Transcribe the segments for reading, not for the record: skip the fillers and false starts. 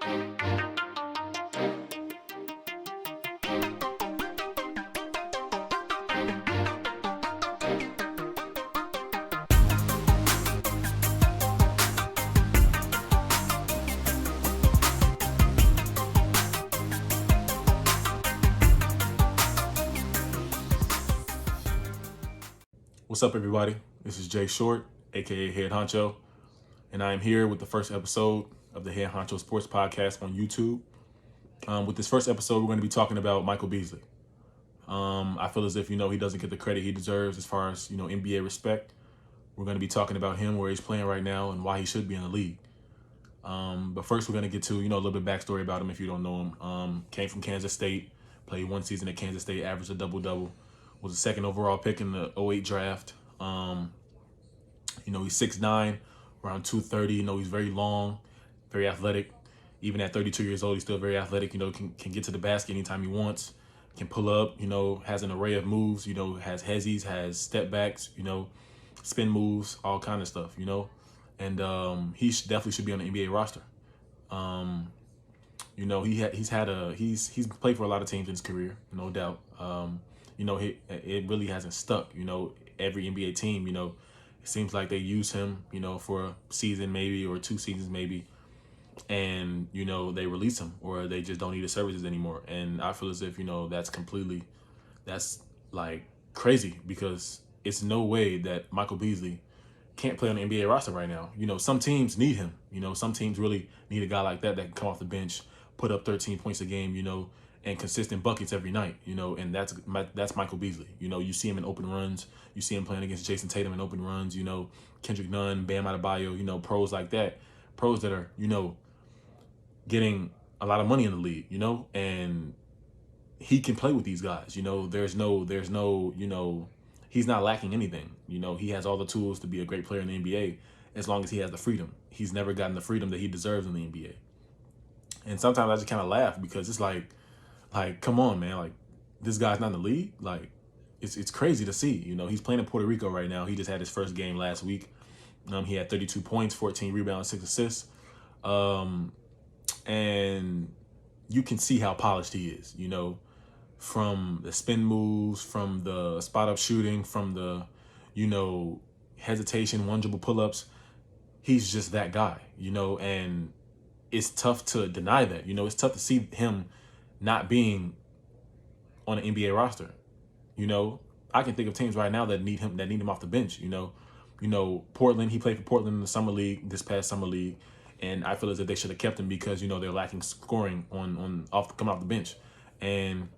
What's up, everybody? This is Jay Short, aka Head Honcho, and I am here with the first episode of the Head Honcho Sports Podcast on YouTube. With this first episode, we're going to be talking about Michael Beasley. I feel as if he doesn't get the credit he deserves as far as NBA respect. We're going to be talking about him, where he's playing right now, and why he should be in the league. But first, we're going to get to a little bit of backstory about him if you don't know him. Came from Kansas State, played one season at Kansas State, averaged a double-double. Was the second overall pick in the '08 draft. He's 6'9", around 230. He's very long, very athletic. Even at 32 years old, he's still very athletic. Can get to the basket anytime he wants. Can pull up. Has an array of moves. Has hezzies, has step backs. Spin moves, all kind of stuff. And he definitely should be on the NBA roster. He's played for a lot of teams in his career, no doubt. It really hasn't stuck. Every NBA team, it seems like they use him, for a season maybe or 2 seasons maybe, and they release him or they just don't need his services anymore. And I feel as if that's like crazy, because it's no way that Michael Beasley can't play on the NBA roster right now. Some teams need him. Some teams really need a guy like that can come off the bench, put up 13 points a game, and consistent buckets every night, and that's Michael Beasley. You see him in open runs. You see him playing against Jason Tatum in open runs, Kendrick Nunn, Bam Adebayo, pros like that. Pros that are, getting a lot of money in the league, and he can play with these guys. There's no, he's not lacking anything. He has all the tools to be a great player in the NBA as long as he has the freedom. He's never gotten the freedom that he deserves in the NBA. And sometimes I just kind of laugh because it's like, come on, man. Like, this guy's not in the league. Like, it's crazy to see. He's playing in Puerto Rico right now. He just had his first game last week. He had 32 points, 14 rebounds, 6 assists. And you can see how polished he is, from the spin moves, from the spot up shooting, from the, hesitation, one dribble pull-ups. He's just that guy, and it's tough to deny that. It's tough to see him not being on an NBA roster. I can think of teams right now that need him off the bench. Portland, he played for Portland in the summer league, this past summer league, and I feel as if they should have kept him because they're lacking scoring coming off the bench. And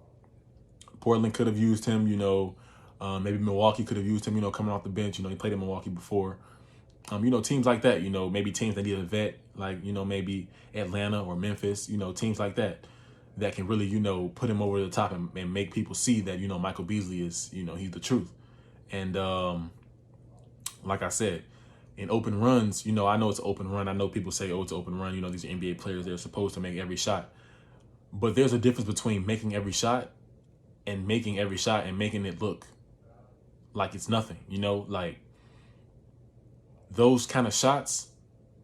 Portland could have used him, maybe Milwaukee could have used him, coming off the bench. He played in Milwaukee before. Teams like that, maybe teams that need a vet, like, maybe Atlanta or Memphis, teams like that can really, put him over the top and make people see that, Michael Beasley is, he's the truth. And like I said, in open runs, I know it's an open run. I know people say, oh, it's an open run. These are NBA players. They're supposed to make every shot. But there's a difference between making every shot and making it look like it's nothing, like those kind of shots,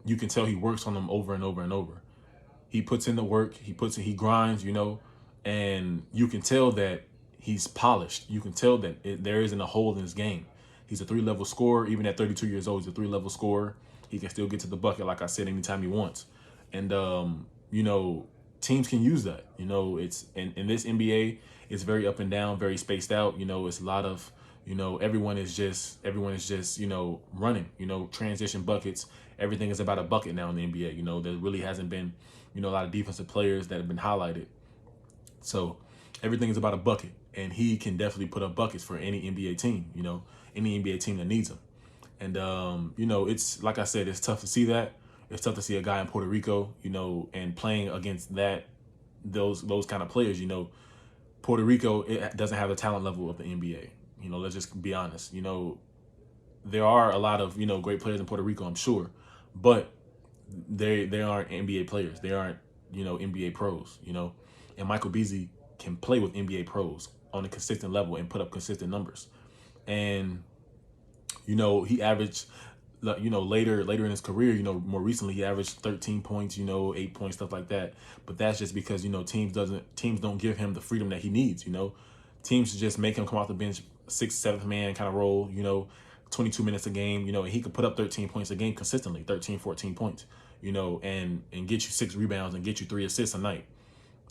you can tell he works on them over and over and over. He puts in the work, he grinds, and you can tell that he's polished. You can tell that there isn't a hole in his game. He's a 3-level scorer. Even at 32 years old, he's a 3-level scorer. He can still get to the bucket, like I said, anytime he wants. And, teams can use that. It's in this NBA, it's very up and down, very spaced out. It's a lot of, everyone is just, running, transition buckets. Everything is about a bucket now in the NBA. There really hasn't been, a lot of defensive players that have been highlighted. So everything is about a bucket, and he can definitely put up buckets for any NBA team, any NBA team that needs him. And, it's, like I said, it's tough to see that. It's tough to see a guy in Puerto Rico, and playing against those kind of players. Puerto Rico, it doesn't have the talent level of the NBA. Let's just be honest. There are a lot of, great players in Puerto Rico, I'm sure, but they aren't NBA players. They aren't, NBA pros, and Michael Beasley can play with NBA pros on a consistent level and put up consistent numbers. And, he averaged later in his career, more recently he averaged 13 points, 8 points, stuff like that. But that's just because teams don't give him the freedom that he needs. Teams just make him come off the bench, 6th, 7th man kind of role. 22 minutes a game. He could put up 13 points a game consistently, 13, 14 points. And get you 6 rebounds and get you 3 assists a night.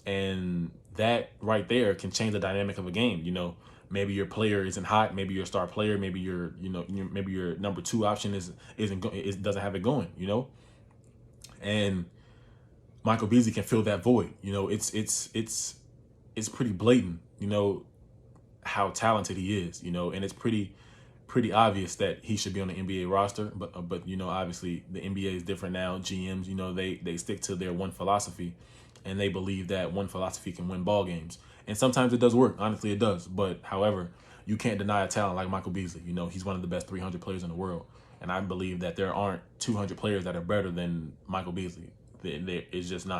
And that right there can change the dynamic of a game. Maybe your player isn't hot, maybe your star player, maybe maybe your number 2 option doesn't have it going. And Michael Beasley can fill that void. It's pretty blatant. How talented he is. And it's pretty obvious that he should be on the NBA roster. But obviously the NBA is different now. GMs, they stick to their one philosophy, and they believe that one philosophy can win ball games. And sometimes it does work. Honestly, it does. But however, you can't deny a talent like Michael Beasley. He's one of the best 300 players in the world. And I believe that there aren't 200 players that are better than Michael Beasley. It's just not.